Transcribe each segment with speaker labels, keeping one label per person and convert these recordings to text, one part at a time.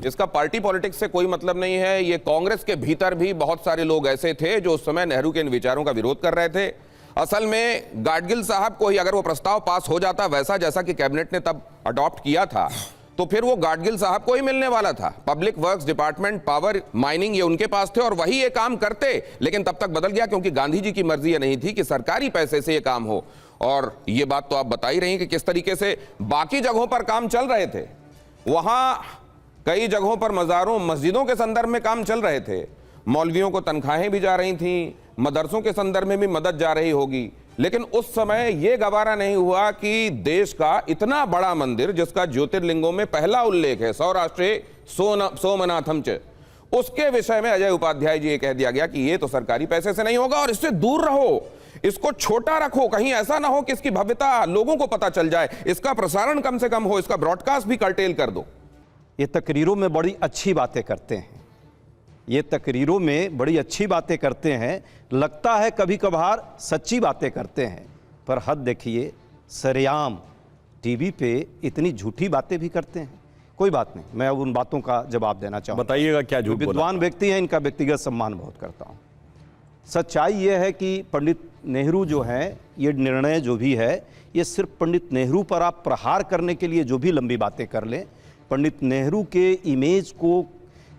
Speaker 1: इसका party politics से कोई मतलब नहीं है। ये कांग्रेस के भीतर भी बहुत सारे लोग ऐसे थे जो उस समय नेहरू के इन विचारों का विरोध कर रहे थे। असल में गाडगिल साहब को ही अगर वो प्रस्ताव पास हो जाता वैसा जैसा कि कैबिनेट ने तब अडॉप्ट किया था, तो फिर वो गाडगिल साहब को ही मिलने वाला था। Public works department, power, mining, ये उनके पास थे और वही ये काम करते। लेकिन तब तक बदल गया क्योंकि गांधी जी की मर्जी ये नहीं थी कि सरकारी पैसे से ये काम हो। और ये बात तो आप बता ही रही हैं कि किस तरीके से बाकी जगहों पर काम चल रहे थे। वहां कई जगहों पर मज़ारों, मस्जिदों के संदर्भ में काम चल रहे थे। मौलवियों को तनख्वाहें भी जा रही थीं, मदरसों के संदर्भ में भी मदद जा रही होगी। लेकिन उस समय यह गवारा नहीं हुआ कि देश का इतना बड़ा मंदिर, जिसका ज्योतिर्लिंगों में पहला उल्लेख है सौराष्ट्रे सोमनाथम च, उसके विषय में अजय उपाध्याय जी ये कह दिया गया कि ये तो सरकारी पैसे से नहीं होगा और इससे दूर रहो, इसको छोटा रखो, कहीं ऐसा ना हो कि इसकी भव्यता लोगों को पता चल जाए, इसका प्रसारण कम से कम हो, इसका ब्रॉडकास्ट भी कर्टेल कर दो।
Speaker 2: ये तकरीरों में बड़ी अच्छी बातें करते हैं, ये तकरीरों में बड़ी अच्छी बातें करते हैं, लगता है कभी कभार सच्ची बातें करते हैं, पर हद देखिए, सरेआम टीवी पे इतनी झूठी बातें भी करते हैं। कोई बात नहीं, मैं अब उन बातों का जवाब देना चाहूँगा।
Speaker 3: बताइएगा क्या झूठ बोला?
Speaker 2: विद्वान व्यक्ति हैं, इनका व्यक्तिगत सम्मान बहुत करता हूँ। सच्चाई ये है कि पंडित नेहरू जो हैं, ये निर्णय जो भी है, ये सिर्फ पंडित नेहरू पर आप प्रहार करने के लिए जो भी लंबी बातें कर लें, पंडित नेहरू के इमेज को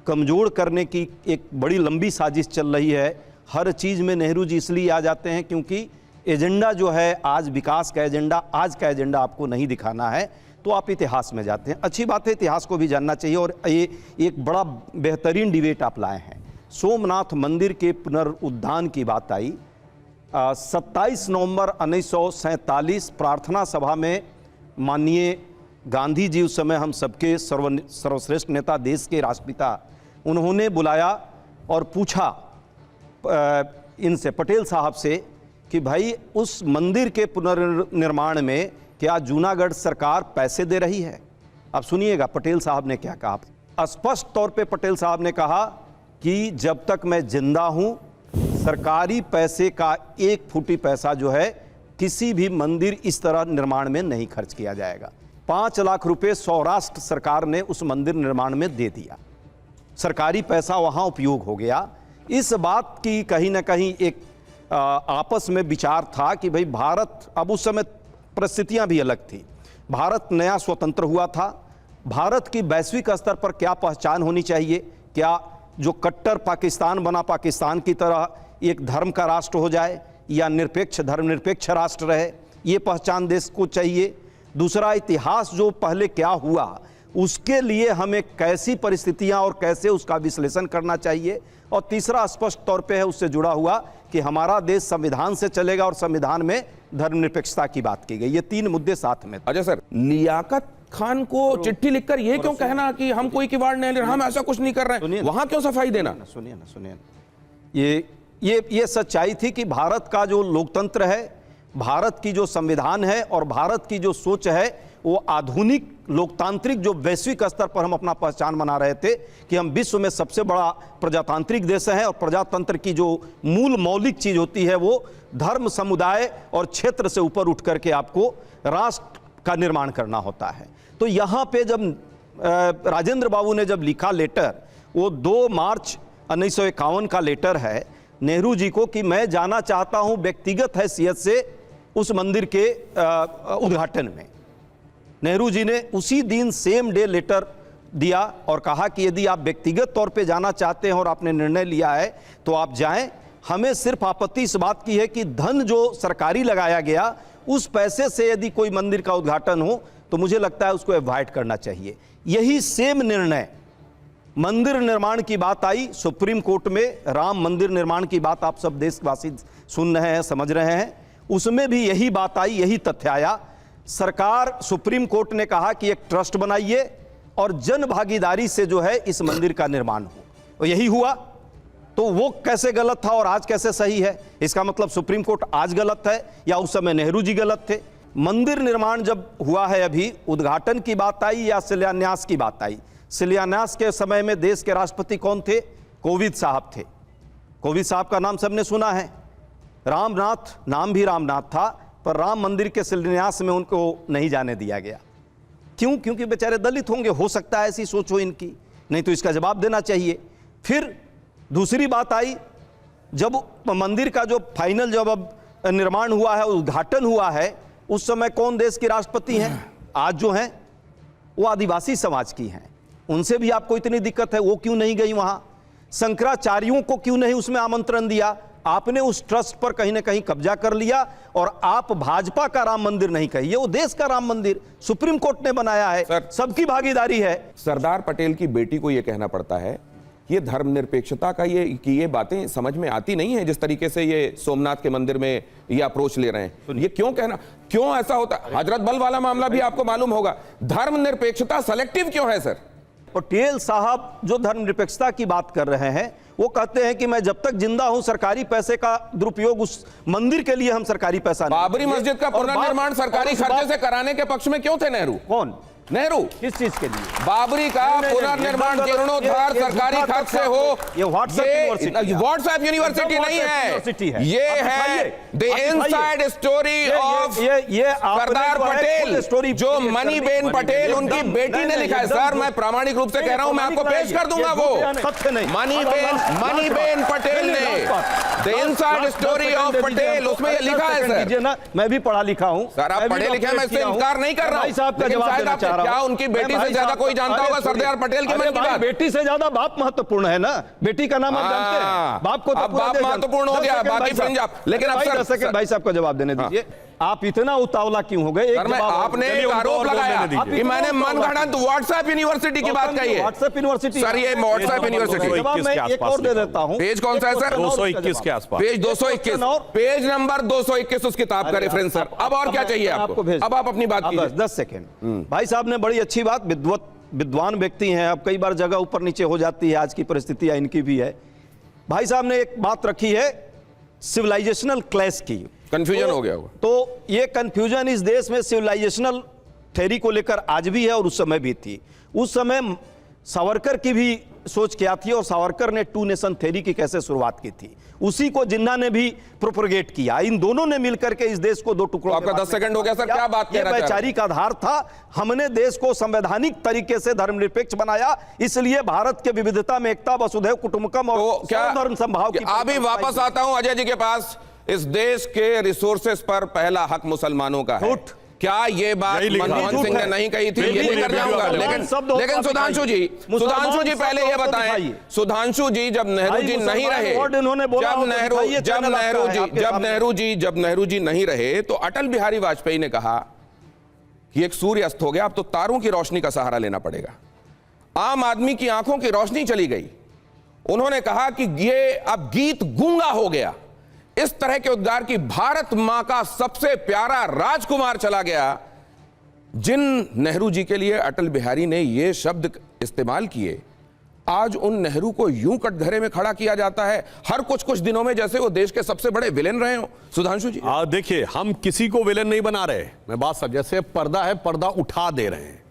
Speaker 2: कमज़ोर करने की एक बड़ी लंबी साजिश चल रही है। हर चीज़ में नेहरू जी इसलिए आ जाते हैं क्योंकि एजेंडा जो है आज विकास का एजेंडा, आज का एजेंडा आपको नहीं दिखाना है, तो आप इतिहास में जाते हैं। अच्छी बात है, इतिहास को भी जानना चाहिए। और ये एक बड़ा बेहतरीन डिबेट आप लाए हैं। सोमनाथ मंदिर के पुनरुद्धान की बात आई। 27 नवंबर 1947 प्रार्थना सभा में माननीय गांधी जी, उस समय हम सबके सर्वश्रेष्ठ नेता, देश के राष्ट्रपिता, उन्होंने बुलाया और पूछा इनसे, पटेल साहब से, कि भाई उस मंदिर के पुनर्निर्माण में क्या जूनागढ़ सरकार पैसे दे रही है? अब सुनिएगा पटेल साहब ने क्या कहा। स्पष्ट तौर पे पटेल साहब ने कहा कि जब तक मैं जिंदा हूं, सरकारी पैसे का एक फूटी पैसा जो है किसी भी मंदिर इस तरह निर्माण में नहीं खर्च किया जाएगा। 5 लाख रुपए सौराष्ट्र सरकार ने उस मंदिर निर्माण में दे दिया, सरकारी पैसा वहां उपयोग हो गया। इस बात की कहीं ना कहीं एक आपस में विचार था कि भाई भारत, अब उस समय परिस्थितियां भी अलग थी, भारत नया स्वतंत्र हुआ था, भारत की वैश्विक स्तर पर क्या पहचान होनी चाहिए, क्या जो कट्टर पाकिस्तान बना पाकिस्तान की तरह एक धर्म का राष्ट्र हो जाए या निरपेक्ष, धर्मनिरपेक्ष राष्ट्र रहे, ये पहचान देश को चाहिए। दूसरा, इतिहास जो पहले क्या हुआ उसके लिए हमें कैसी परिस्थितियां और कैसे उसका विश्लेषण करना चाहिए। और तीसरा स्पष्ट तौर पे है उससे जुड़ा हुआ कि हमारा देश संविधान से चलेगा और संविधान में धर्मनिरपेक्षता की बात की गई। ये 3 मुद्दे साथ में।
Speaker 1: अजय सर, लियाकत खान को चिट्ठी लिखकर ये क्यों कहना कि हम कोई किवाड़ नहीं ले रहे, हम ऐसा कुछ नहीं कर रहे हैं, वहां क्यों सफाई देना?
Speaker 2: सुनिए ना, ये सच्चाई थी कि भारत का जो लोकतंत्र है, भारत की जो संविधान है और भारत की जो सोच है, वो आधुनिक लोकतांत्रिक जो वैश्विक स्तर पर हम अपना पहचान बना रहे थे कि हम विश्व में सबसे बड़ा प्रजातांत्रिक देश है। और प्रजातंत्र की जो मूल मौलिक चीज होती है वो धर्म, समुदाय और क्षेत्र से ऊपर उठ करके आपको राष्ट्र का निर्माण करना होता है। तो यहाँ पे जब राजेंद्र बाबू ने जब लिखा लेटर, वो 2 मार्च 1951 का लेटर है नेहरू जी को कि मैं जाना चाहता हूँ व्यक्तिगत हैसियत से उस मंदिर के उद्घाटन में। नेहरू जी ने उसी दिन सेम डे लेटर दिया और कहा कि यदि आप व्यक्तिगत तौर पे जाना चाहते हैं और आपने निर्णय लिया है तो आप जाएं। हमें सिर्फ आपत्ति इस बात की है कि धन जो सरकारी लगाया गया, उस पैसे से यदि कोई मंदिर का उद्घाटन हो तो मुझे लगता है उसको अवॉइड करना चाहिए। यही सेम निर्णय, मंदिर निर्माण की बात आई सुप्रीम कोर्ट में, राम मंदिर निर्माण की बात आप सब देशवासी सुन रहे हैं, समझ रहे हैं, उसमें भी यही बात आई, यही तथ्य आया। सरकार, सुप्रीम कोर्ट ने कहा कि एक ट्रस्ट बनाइए और जन भागीदारी से जो है इस मंदिर का निर्माण हो, और यही हुआ। तो वो कैसे गलत था और आज कैसे सही है? इसका मतलब सुप्रीम कोर्ट आज गलत है या उस समय नेहरू जी गलत थे? मंदिर निर्माण जब हुआ है, अभी उद्घाटन की बात आई या शिलान्यास की बात आई? शिलान्यास के समय में देश के राष्ट्रपति कौन थे? कोविंद साहब थे। कोविंद साहब का नाम सबने सुना है। रामनाथ, नाम भी रामनाथ था, पर राम मंदिर के शिलान्यास में उनको नहीं जाने दिया गया। क्यों? क्योंकि बेचारे दलित होंगे, हो सकता है ऐसी सोच हो इनकी। नहीं तो इसका जवाब देना चाहिए। फिर दूसरी बात आई, जब मंदिर का जो फाइनल जब अब निर्माण हुआ है, उद्घाटन हुआ है, उस समय कौन देश के राष्ट्रपति हैं? आज जो हैं वो आदिवासी समाज की हैं। उनसे भी आपको इतनी दिक्कत है, वो क्यों नहीं गई वहां? शंकराचार्यों को क्यों नहीं उसमें आमंत्रण दिया? आपने उस ट्रस्ट पर कहीं ना कहीं कब्जा कर लिया और आप भाजपा का राम मंदिर नहीं कहिए, वो देश का राम मंदिर सुप्रीम कोर्ट ने बनाया है, सबकी भागीदारी है।
Speaker 1: सरदार पटेल की बेटी को यह कहना पड़ता है, ये धर्मनिरपेक्षता का ये बातें समझ में आती नहीं है, जिस तरीके से ये सोमनाथ के मंदिर में ये अप्रोच ले रहे हैं। ये क्यों कहना, क्यों ऐसा होता? हजरत बल वाला मामला भी आपको मालूम होगा। धर्मनिरपेक्षता सेलेक्टिव क्यों है सर?
Speaker 2: पटेल साहब जो धर्मनिरपेक्षता की बात कर रहे हैं, वो कहते हैं कि मैं जब तक जिंदा हूं सरकारी पैसे का दुरुपयोग, उस मंदिर के लिए हम सरकारी पैसा नहीं।
Speaker 1: बाबरी मस्जिद का पुनर्निर्माण सरकारी खर्चे से कराने के पक्ष में क्यों थे नेहरू?
Speaker 2: कौन
Speaker 1: नेहरू?
Speaker 2: किस चीज के लिए?
Speaker 1: बाबरी का पुनर्निर्माण जीर्णोद्धार सरकारी खर्च से हो।
Speaker 2: ये
Speaker 1: व्हाट्सएप यूनिवर्सिटी नहीं है, ये है the inside story of Sardar Patel, जो मनीबेन पटेल उनकी बेटी ने लिखा है। सर मैं प्रामाणिक रूप से कह रहा हूं, मैं आपको पेश कर दूंगा वो। मनीबेन पटेल ने the inside story of Patel, उसमें ये लिखा है सर।
Speaker 2: मैं भी पढ़ा लिखा हूं
Speaker 1: सर, आप पढ़े लिखे हैं, मैं इससे इनकार नहीं कर रहा हूं।
Speaker 2: साहब का जवाब देना चाह रहा हूं।
Speaker 1: क्या उनकी बेटी से ज्यादा कोई जानता होगा सरदार पटेल के मन की बात?
Speaker 2: बेटी से ज्यादा बाप महत्वपूर्ण है ना, बेटी का नाम आप जानते हैं, बाप को तो
Speaker 1: बाप महत्वपूर्ण हो गया, बाकी फ्रिंज आप। लेकिन अब सर
Speaker 2: भाई साहब का जवाब देने दीजिए, आप इतना उतावला क्यों हो गए?
Speaker 1: आपने एक आरोप लगाया कि मैंने मनगढ़ंत व्हाट्सएप यूनिवर्सिटी की बात कही है।
Speaker 2: व्हाट्सएप यूनिवर्सिटी
Speaker 1: सर, ये व्हाट्सएप यूनिवर्सिटी
Speaker 2: मैं एक और दे देता हूं।
Speaker 1: पेज कौन सा है सर?
Speaker 3: 221 के आसपास,
Speaker 1: पेज 221, पेज नंबर 221 उस किताब का रेफरेंस सर। अब और क्या चाहिए आपको? अब आप अपनी बात कीजिए।
Speaker 2: 10 सेकेंड। भाई साहब ने बड़ी अच्छी बात, विद्वान व्यक्ति हैं, अब कई बार जगह ऊपर नीचे हो जाती है, आज की परिस्थिति इनकी भी है। भाई साहब ने एक बात रखी है सिविलाइजेशनल क्लैश की,
Speaker 1: कंफ्यूजन हो गया होगा।
Speaker 2: तो ये कंफ्यूजन इस देश में सिविलाइजेशनल थ्योरी को लेकर आज भी है और उस समय भी थी। उस समय सावरकर की भी सोच क्या थी और सावरकर ने टू नेशन थ्योरी की कैसे शुरुआत की थी, उसी को जिन्ना ने भी प्रोपगेट किया। इन दोनों ने मिलकर के इस देश को दो टुकड़ों
Speaker 1: आपका 10 सेकंड हो गया सर, क्या बात कह रहे हैं?
Speaker 2: वैचारिक आधार था, हमने देश को संवैधानिक तरीके से धर्मनिरपेक्ष बनाया, इसलिए भारत के विविधता में एकता, वसुधैव कुटुंबकम और धर्म संभाव की।
Speaker 1: अभी वापस आता हूं अजय जी के पास। इस देश के रिसोर्सेस पर पहला हक मुसलमानों का है। क्या ये बात मनमोहन सिंह ने नहीं कही थी? ये नहीं कर जाऊंगा, लेकिन सुधांशु जी पहले ये बताएं, सुधांशु जी जब नेहरू जी नहीं रहे, जब नेहरू जी नहीं रहे तो अटल बिहारी वाजपेयी ने कहा कि एक सूर्य अस्त हो गया, अब तो तारों की रोशनी का सहारा लेना पड़ेगा। आम आदमी की आंखों की रोशनी चली गई। उन्होंने कहा कि ये अब गीत गूंगा हो गया। इस तरह के उद्गार की भारत मां का सबसे प्यारा राजकुमार चला गया। जिन नेहरू जी के लिए अटल बिहारी ने ये शब्द इस्तेमाल किए, आज उन नेहरू को यूं कटघरे में खड़ा किया जाता है हर कुछ दिनों में, जैसे वो देश के सबसे बड़े विलेन रहे हो। सुधांशु जी,
Speaker 3: देखिए, हम किसी को विलेन नहीं बना रहे। मैं बात सब, जैसे पर्दा है, पर्दा उठा दे रहे हैं।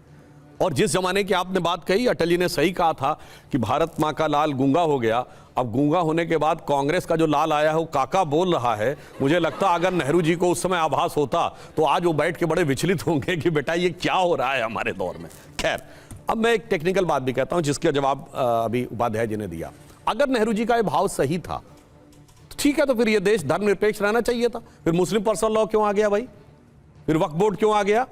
Speaker 3: और जिस जमाने की आपने बात कही, अटल जी ने सही कहा था कि भारत मां का लाल गूंगा हो गया। अब गूंगा होने के बाद कांग्रेस का जो लाल आया है वो काका बोल रहा है। मुझे लगता अगर नेहरू जी को उस समय आभास होता तो आज वो बैठ के बड़े विचलित होंगे कि बेटा ये क्या हो रहा है हमारे दौर में। खैर, अब मैं एक टेक्निकल बात भी कहता हूं जिसका जवाब अभी उपाध्याय जी ने दिया। अगर नेहरू जी का ये भाव सही था तो ठीक है, तो फिर ये देश धर्मनिरपेक्ष रहना चाहिए था। फिर मुस्लिम पर्सनल लॉ क्यों आ गया भाई? फिर वक्फ बोर्ड क्यों आ गया?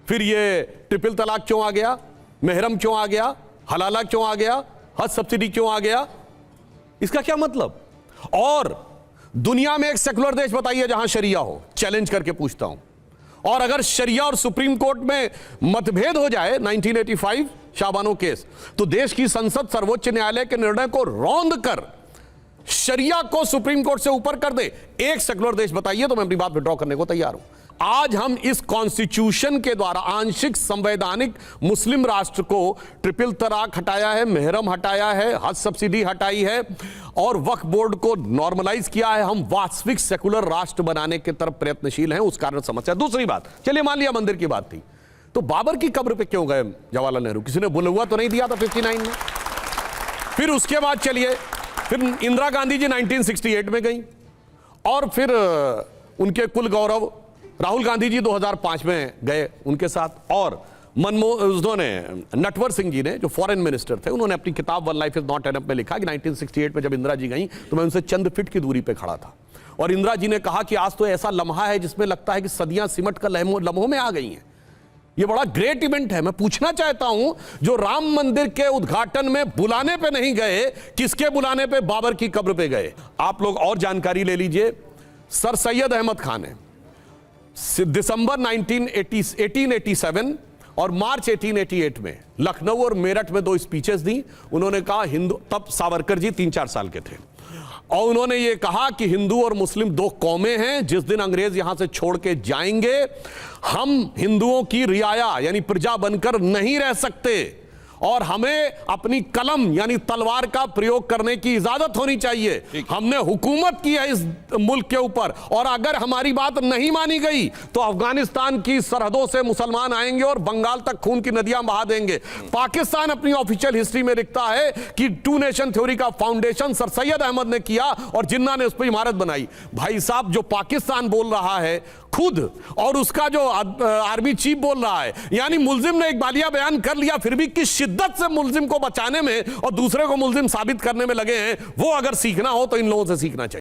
Speaker 3: फिर ये ट्रिपल तलाक क्यों आ गया? मेहरम क्यों आ गया? हलाला क्यों आ गया? हज सब्सिडी क्यों आ गया? इसका क्या मतलब? और दुनिया में एक सेकुलर देश बताइए जहां शरिया हो, चैलेंज करके पूछता हूं। और अगर शरिया और सुप्रीम कोर्ट में मतभेद हो जाए, 1985 शाबानो केस, तो देश की संसद सर्वोच्च न्यायालय के निर्णय को रौंद कर शरिया को सुप्रीम कोर्ट से ऊपर कर दे। एक सेकुलर देश बताइए तो मैं अपनी बात विड्रॉ करने को तैयार हूं। आज हम इस कॉन्स्टिट्यूशन के द्वारा आंशिक संवैधानिक मुस्लिम राष्ट्र को ट्रिपल तलाक हटाया है, मेहरम हटाया है, हज सब्सिडी हटाई है और वक्फ बोर्ड को नॉर्मलाइज किया है। हम वास्तविक सेकुलर राष्ट्र बनाने की तरफ प्रयत्नशील हैं, उस कारण समस्या। दूसरी बात, चलिए मान लिया मंदिर की बात थी, तो बाबर की कब्र पे क्यों गए जवाहरलाल नेहरू? किसी ने बुलवा तो नहीं दिया था 59 में? फिर उसके बाद चलिए, फिर इंदिरा गांधी जी 1968 में गई और फिर उनके कुल गौरव राहुल गांधी जी 2005 में गए उनके साथ, और उन्होंने नटवर सिंह जी ने, जो फॉरेन मिनिस्टर थे, उन्होंने अपनी किताब one life is not enough में लिखा कि 1968 में जब इंदिरा जी गई तो मैं उनसे चंद फीट की दूरी पे खड़ा था और इंदिरा जी ने कहा कि आज तो ऐसा लम्हा है जिसमें लगता है कि सदियां सिमट कर लम्हों में आ गई हैं। ये बड़ा ग्रेट इवेंट है। मैं पूछना चाहता हूं, जो राम मंदिर के उद्घाटन में बुलाने पे नहीं गए, किसके बुलाने पे? बाबर की कब्र पे गए। आप लोग और जानकारी ले लीजिए। सर सैयद अहमद खान ने दिसंबर 1887 और मार्च 1888 में लखनऊ और मेरठ में 2 स्पीचेस दी। उन्होंने कहा हिंदू, तब सावरकर जी 3-4 साल के थे, और उन्होंने ये कहा कि हिंदू और मुस्लिम 2 कौमें हैं। जिस दिन अंग्रेज यहां से छोड़ के जाएंगे, हम हिंदुओं की रियाया यानी प्रजा बनकर नहीं रह सकते और हमें अपनी कलम यानी तलवार का प्रयोग करने की इजाजत होनी चाहिए। हमने हुकूमत की है इस मुल्क के ऊपर, और अगर हमारी बात नहीं मानी गई तो अफगानिस्तान की सरहदों से मुसलमान आएंगे और बंगाल तक खून की नदियां बहा देंगे। पाकिस्तान अपनी ऑफिशियल हिस्ट्री में लिखता है कि 2 नेशन थ्योरी का फाउंडेशन सर सैयद अहमद ने किया और जिन्ना ने उस पर इमारत बनाई। भाई साहब, जो पाकिस्तान बोल रहा है खुद और उसका जो आर्मी चीफ बोल रहा है, यानी मुल्जिम ने इकबालिया बयान कर लिया, फिर भी किस शिद्दत से मुल्जिम को बचाने में और दूसरे को मुल्जिम साबित करने में लगे हैं, वो अगर सीखना हो तो इन लोगों से सीखना चाहिए।